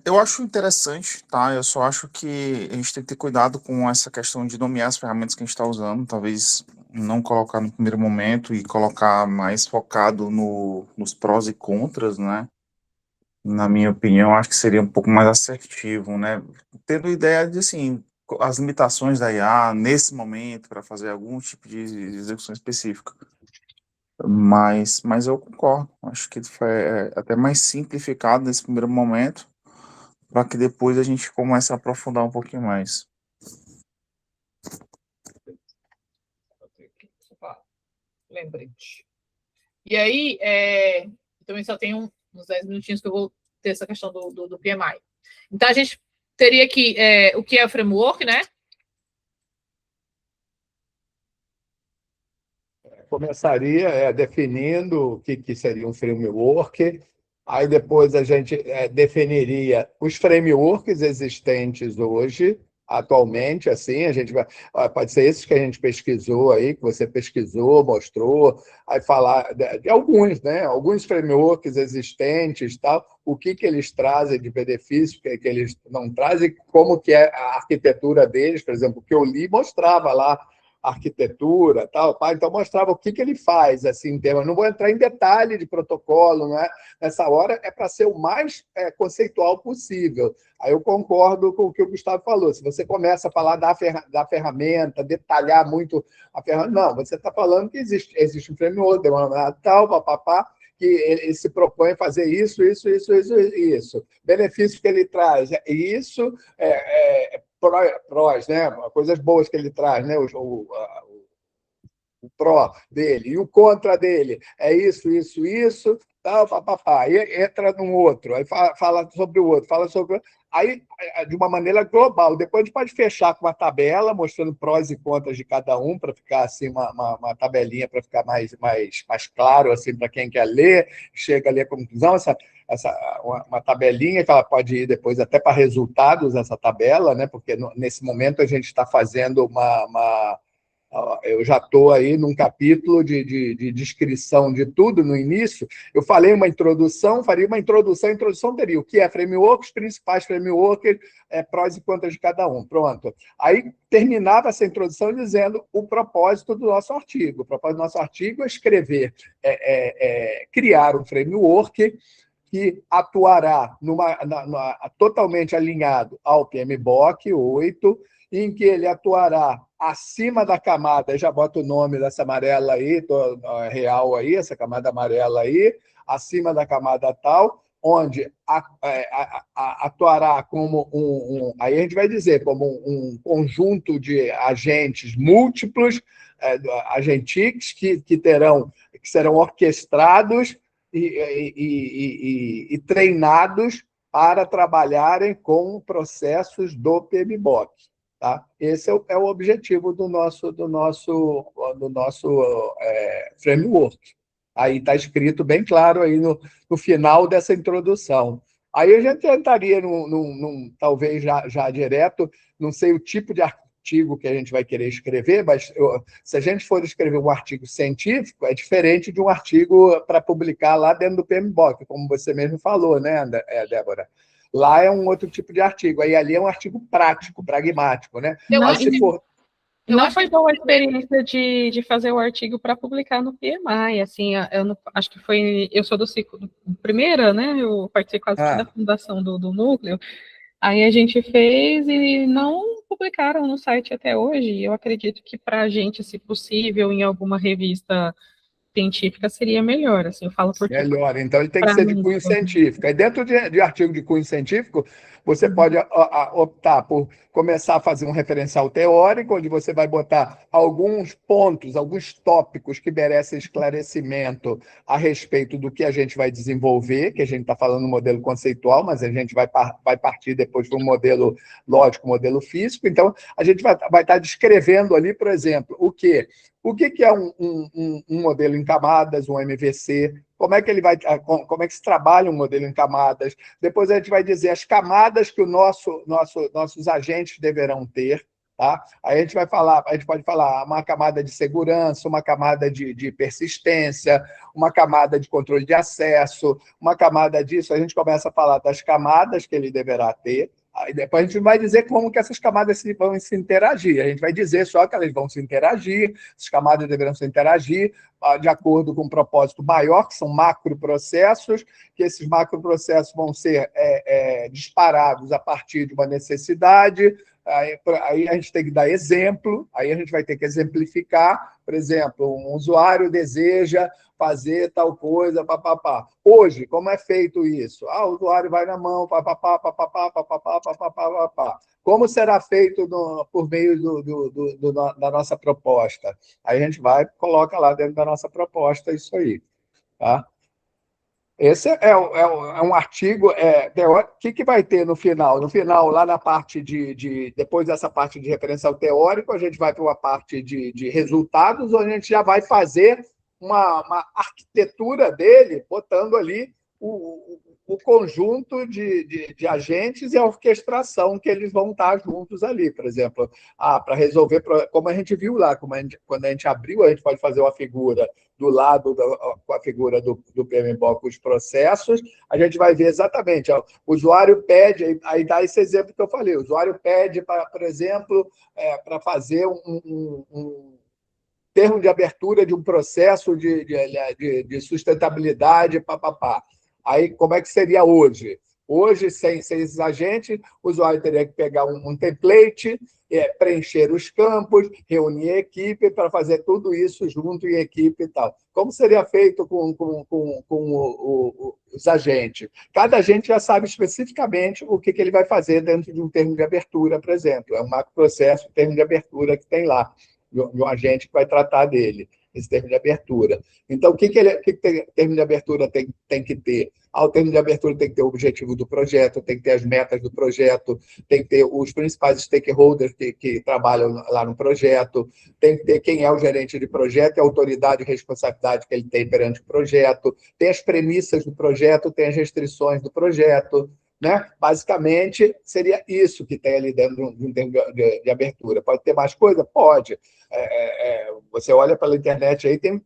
eu acho interessante, tá? Eu só acho que a gente tem que ter cuidado com essa questão de nomear as ferramentas que a gente está usando, talvez não colocar no primeiro momento e colocar mais focado nos prós e contras, né? Na minha opinião, acho que seria um pouco mais assertivo, né? Tendo ideia de, assim, as limitações da IA nesse momento para fazer algum tipo de execução específica. Mas eu concordo. Acho que foi até mais simplificado nesse primeiro momento, para que depois a gente comece a aprofundar um pouquinho mais. Lembrete. E aí, também só tem uns 10 minutinhos que eu vou ter essa questão do PMI. Então, a gente teria aqui o que é o framework, né? Começaria definindo o que seria um framework, aí depois a gente definiria os frameworks existentes hoje, atualmente, assim, a gente pode ser esses que a gente pesquisou aí, que você pesquisou, mostrou, aí falar de alguns, né? Alguns frameworks existentes, tal, o que eles trazem de benefício, o que eles não trazem, como que é a arquitetura deles, por exemplo, o que eu li mostrava lá arquitetura, tal, então mostrava o que ele faz, assim, em termos. Não vou entrar em detalhe de protocolo, não é? Nessa hora é para ser o mais conceitual possível. Aí eu concordo com o que o Gustavo falou. Se você começa a falar da ferramenta, detalhar muito a ferramenta, não, você está falando que existe um framework, tal, papapá, que ele se propõe a fazer isso. Benefícios que ele traz, isso, prós, né? Coisas boas que ele traz, né? o pró dele, e o contra dele é isso, isso, isso, tal, papapá. E entra num outro, aí fala sobre o outro, fala sobre... Aí, de uma maneira global. Depois a gente pode fechar com uma tabela, mostrando prós e contras de cada um, para ficar assim, uma tabelinha, para ficar mais claro assim, para quem quer ler, chega ali à conclusão, uma tabelinha que ela pode ir depois até para resultados, essa tabela, né? Porque nesse momento a gente está fazendo eu já estou aí num capítulo de descrição de tudo no início. Eu falei uma introdução, faria uma introdução. A introdução teria o que é framework, os principais frameworks, prós e contras de cada um. Pronto. Aí terminava essa introdução dizendo o propósito do nosso artigo. O propósito do nosso artigo é escrever, criar um framework que atuará totalmente alinhado ao PMBOK 8, em que ele atuará acima da camada, já bota o nome dessa amarela aí, real aí, essa camada amarela aí, acima da camada tal, onde atuará como aí a gente vai dizer, como um conjunto de agentes múltiplos, agentics, que serão orquestrados e treinados para trabalharem com processos do PMBOK. Tá? Esse é o objetivo do nosso framework. Aí está escrito bem claro aí no final dessa introdução. Aí a gente entraria talvez já direto, não sei o tipo de artigo que a gente vai querer escrever, mas se a gente for escrever um artigo científico, é diferente de um artigo para publicar lá dentro do PMBOK, como você mesmo falou, né, Débora? Lá é um outro tipo de artigo. Aí ali é um artigo prático, pragmático, né? Não foi boa a experiência de fazer o artigo para publicar no PMI, assim, acho que eu sou do ciclo primeira, né, eu participei quase da fundação do núcleo, aí a gente fez e não publicaram no site até hoje. Eu acredito que para a gente, se possível, em alguma revista científica seria melhor, assim, eu falo por melhor, então ele tem que ser de cunho científico. Aí dentro de artigo de cunho científico, você pode optar por começar a fazer um referencial teórico, onde você vai botar alguns pontos, alguns tópicos que merecem esclarecimento a respeito do que a gente vai desenvolver, que a gente está falando no modelo conceitual, mas a gente vai partir depois para um modelo lógico, modelo físico. Então, a gente vai estar descrevendo ali, por exemplo, o que é um modelo em camadas, um MVC, como é que se trabalha um modelo em camadas. Depois a gente vai dizer as camadas que nossos agentes deverão ter. Tá? Aí a gente pode falar uma camada de segurança, uma camada de persistência, uma camada de controle de acesso, uma camada disso. A gente começa a falar das camadas que ele deverá ter. Aí depois a gente vai dizer como que essas camadas vão se interagir. A gente vai dizer só que elas vão se interagir, as camadas deverão se interagir de acordo com um propósito maior, que são macroprocessos, que esses macroprocessos vão ser disparados a partir de uma necessidade. Aí a gente tem que dar exemplo, aí a gente vai ter que exemplificar. Por exemplo, um usuário deseja fazer tal coisa, papapá. Hoje, como é feito isso? O usuário vai na mão, papapá, papapá, papapá, papapá, papapá. Como será feito por meio da nossa proposta? Aí a gente coloca lá dentro da nossa proposta isso aí. Tá? Esse é um artigo teórico. O que vai ter no final? No final, lá na parte depois dessa parte de referencial teórico, a gente vai para uma parte de resultados, onde a gente já vai fazer uma arquitetura dele, botando ali o conjunto de agentes e a orquestração que eles vão estar juntos ali. Por exemplo, para resolver, como a gente viu lá, quando a gente abriu, a gente pode fazer uma figura do lado com a figura do PMBOK, os processos, a gente vai ver exatamente, o usuário pede, aí dá esse exemplo que eu falei, o usuário pede, por exemplo, para fazer um termo de abertura de um processo de sustentabilidade, papapá. Aí, como é que seria hoje? Hoje, sem esses agentes, o usuário teria que pegar um template, preencher os campos, reunir a equipe para fazer tudo isso junto em equipe e tal. Como seria feito com os agentes? Cada agente já sabe especificamente o que ele vai fazer dentro de um termo de abertura, por exemplo. É um macroprocesso, termo de abertura que tem lá. um agente que vai tratar dele, esse termo de abertura. Então, o que termo de abertura tem que ter? O termo de abertura tem que ter o objetivo do projeto, tem que ter as metas do projeto, tem que ter os principais stakeholders que trabalham lá no projeto, tem que ter quem é o gerente de projeto, a autoridade e responsabilidade que ele tem perante o projeto, tem as premissas do projeto, tem as restrições do projeto, né? Basicamente, seria isso que tem ali dentro de um termo de abertura. Pode ter mais coisa? Pode. Você olha pela internet aí, tem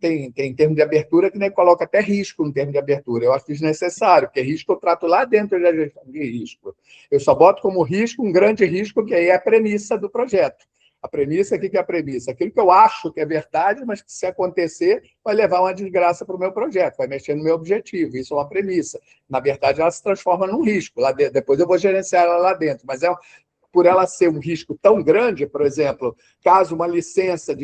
termo de abertura que nem coloca até risco no termo de abertura. Eu acho desnecessário, porque risco eu trato lá dentro da gestão de risco. Eu só boto como risco um grande risco, que aí é a premissa do projeto. A premissa, o que é a premissa? Aquilo que eu acho que é verdade, mas que se acontecer, vai levar uma desgraça para o meu projeto, vai mexer no meu objetivo. Isso é uma premissa. Na verdade, ela se transforma num risco. Lá dentro. Depois eu vou gerenciar ela lá dentro. Mas por ela ser um risco tão grande, por exemplo, caso uma licença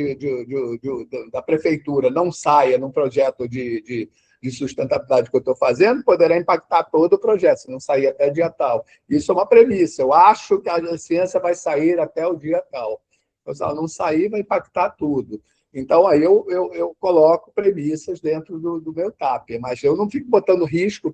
da prefeitura não saia num projeto de sustentabilidade que eu estou fazendo, poderá impactar todo o projeto, se não sair até dia tal. Isso é uma premissa. Eu acho que a licença vai sair até o dia tal. Então, se ela não sair, vai impactar tudo. Então, aí eu coloco premissas dentro do meu TAP, mas eu não fico botando risco,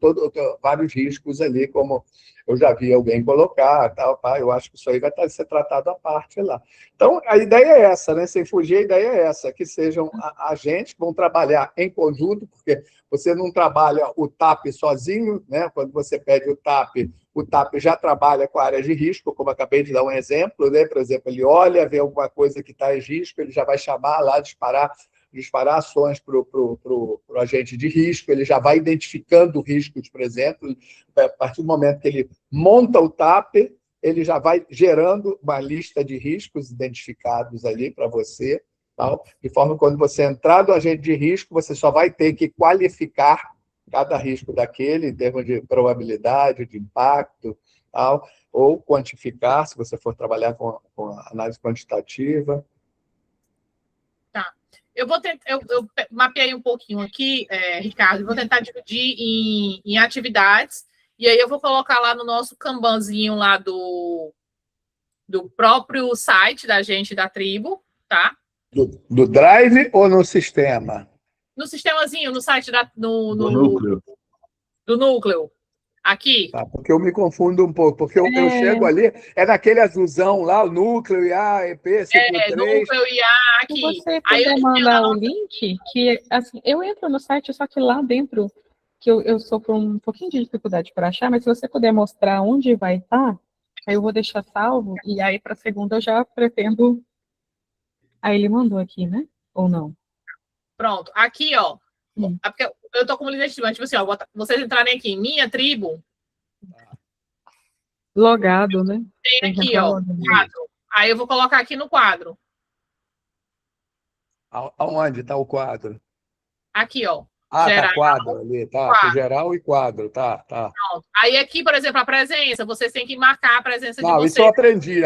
vários riscos ali, como eu já vi alguém colocar, tal, eu acho que isso aí vai ser tratado à parte lá. Então, a ideia é essa, né? Sem fugir, a ideia é essa, que sejam agentes que vão trabalhar em conjunto, porque você não trabalha o TAP sozinho, né? Quando você pede o TAP já trabalha com áreas de risco, como acabei de dar um exemplo, né? Por exemplo, ele olha, vê alguma coisa que está em risco, ele já vai chamar lá, disparar ações para o agente de risco, ele já vai identificando riscos, por exemplo, a partir do momento que ele monta o TAP, ele já vai gerando uma lista de riscos identificados ali para você, tal, de forma que quando você entrar no agente de risco, você só vai ter que qualificar cada risco daquele, em termos de probabilidade, de impacto, tal, ou quantificar, se você for trabalhar com análise quantitativa. Tá. Eu mapeei um pouquinho aqui, Ricardo, vou tentar dividir em atividades, e aí eu vou colocar lá no nosso Kanbanzinho lá do próprio site da gente, da tribo, tá? Do Drive ou no sistema? No sistemazinho, no site do núcleo. Do núcleo. Aqui. Tá, porque eu me confundo um pouco, porque eu chego ali, é naquele azulzão lá, o núcleo, IA, EP, ciclo 3. Núcleo, IA, aqui. Se você puder mandar o link, que assim, eu entro no site, só que lá dentro, que eu sofro um pouquinho de dificuldade para achar, mas se você puder mostrar onde vai estar, aí eu vou deixar salvo, e aí para a segunda eu já pretendo. Aí ele mandou aqui, né? Ou não? Pronto, aqui, ó. Porque eu tô como líder, tipo assim, ó, vocês entrarem aqui em minha tribo. Logado, né? Tem aqui, ó, quadro. Aí eu vou colocar aqui no quadro. Aonde está o quadro? Aqui, ó. Geral, tá quadro ali, tá. Quadro. Geral e quadro, tá. Pronto. Aí aqui, por exemplo, a presença, vocês têm que marcar a presença de vocês. Não, isso eu aprendi.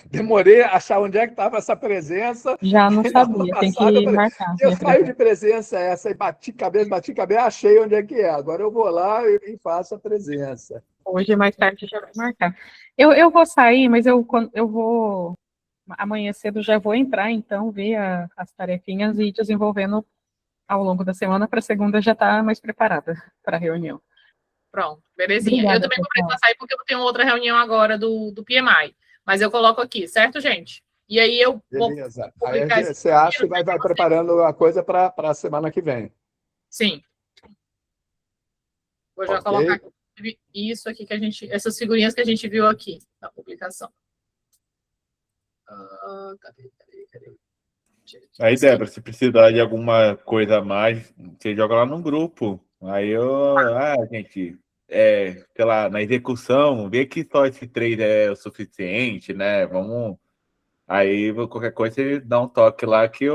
Demorei a achar onde é que estava essa presença. Já não sabia, tem que marcar. Eu saio de presença essa e bati cabeça, achei onde é que é. Agora eu vou lá e faço a presença. Hoje, mais tarde, já vai marcar. Eu vou sair, mas eu vou... Amanhã cedo já vou entrar, então, ver as tarefinhas e ir desenvolvendo ao longo da semana, para a segunda já estar mais preparada para a reunião. Pronto, belezinha. Obrigada, eu também vou precisar sair porque eu tenho outra reunião agora do PMI. Mas eu coloco aqui, certo, gente? E aí eu Beleza. Vou publicar aí você acha e vai preparando a coisa para a semana que vem. Sim. Vou já colocar aqui, isso aqui que a gente... Essas figurinhas que a gente viu aqui na publicação. Cadê? Aí, Débora, se precisar de alguma coisa a mais, você joga lá no grupo. Aí gente, sei lá, na execução, vê que só esse 3 é o suficiente, né? Vamos. Aí, qualquer coisa, você dá um toque lá que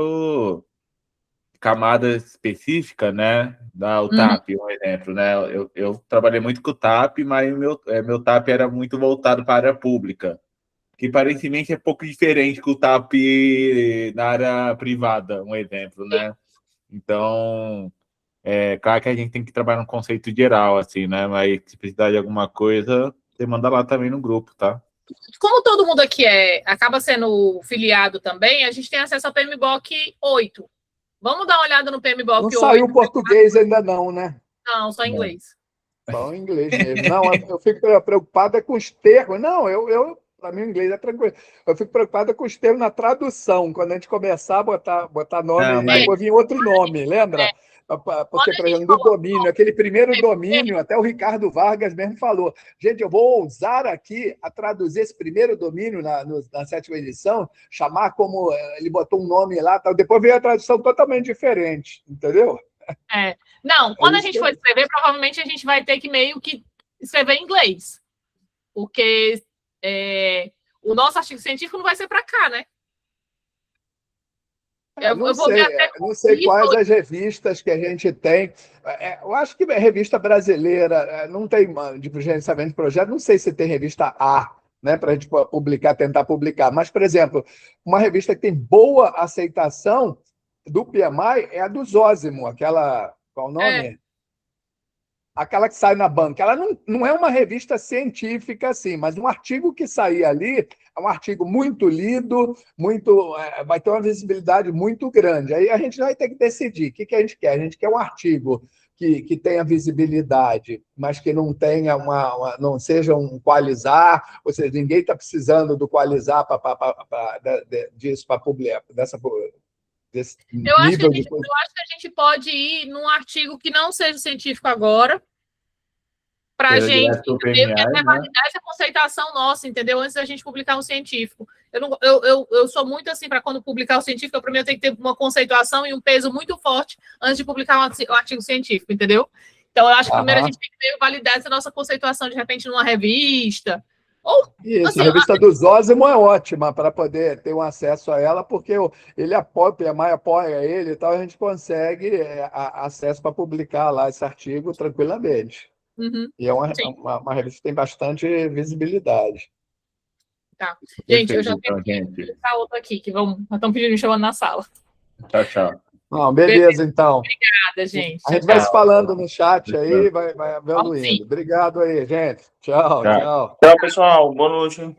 camada específica, né? Dá o TAP, um exemplo, né? Eu trabalhei muito com o TAP, mas meu TAP era muito voltado para a área pública, que aparentemente é pouco diferente com o TAP na área privada, um exemplo, né? Então, claro que a gente tem que trabalhar no conceito geral, assim, né? Mas se precisar de alguma coisa, você manda lá também no grupo, tá? como todo mundo aqui acaba sendo filiado também, a gente tem acesso ao PMBOK 8. Vamos dar uma olhada no PMBOK 8. Não saiu português ainda não, né? Não, só inglês. Só em inglês mesmo. Não, eu fico preocupada com os termos. Não, para mim o inglês é tranquilo. Eu fico preocupada com os termos na tradução, quando a gente começar a botar nome, Não, mas- depois vir outro nome, lembra? Porque, por exemplo, do domínio, aquele primeiro domínio, até o Ricardo Vargas mesmo falou, gente, eu vou ousar aqui a traduzir esse primeiro domínio na 7ª edição, chamar como, ele botou um nome lá, tal. Depois veio a tradução totalmente diferente, entendeu? Não, quando a gente for escrever, provavelmente a gente vai ter que meio que escrever em inglês. Porque o nosso artigo científico não vai ser para cá, né? Não sei quais as revistas que a gente tem. Eu acho que a revista brasileira não tem, de gerenciamento de projeto, não sei se tem revista A, né, para a gente tentar publicar. Mas, por exemplo, uma revista que tem boa aceitação do PMI é a do Zósimo, aquela. Qual o nome? Aquela que sai na banca. Ela não é uma revista científica, assim, mas um artigo que sair ali é um artigo muito lido, vai ter uma visibilidade muito grande. Aí a gente vai ter que decidir o que a gente quer. A gente quer um artigo que tenha visibilidade, mas que não tenha não seja um qualizar, ou seja, ninguém está precisando do qualizar disso para publicar, eu acho que a gente pode ir num artigo que não seja científico agora, para a gente até validar essa conceituação nossa, entendeu? Antes da gente publicar um científico. Eu sou muito assim, para quando publicar o científico, para mim eu tenho que ter uma conceituação e um peso muito forte antes de publicar um artigo científico, entendeu? Então, eu acho que primeiro a gente tem que meio validar essa nossa conceituação, de repente, numa revista. Isso, assim, a revista do Zósimo é ótima para poder ter um acesso a ela, porque ele apoia, o PMI apoia ele e tal, a gente consegue acesso para publicar lá esse artigo tranquilamente. Uhum. E é uma revista que tem bastante visibilidade. Tá. Gente, eu já tenho que publicar outro aqui, que estão pedindo me chamando na sala. Tchau. Não, beleza, então. Obrigada, gente. A gente vai se falando no chat aí, vai evoluindo. Obrigado aí, gente. Tchau. Tchau, pessoal. Boa noite.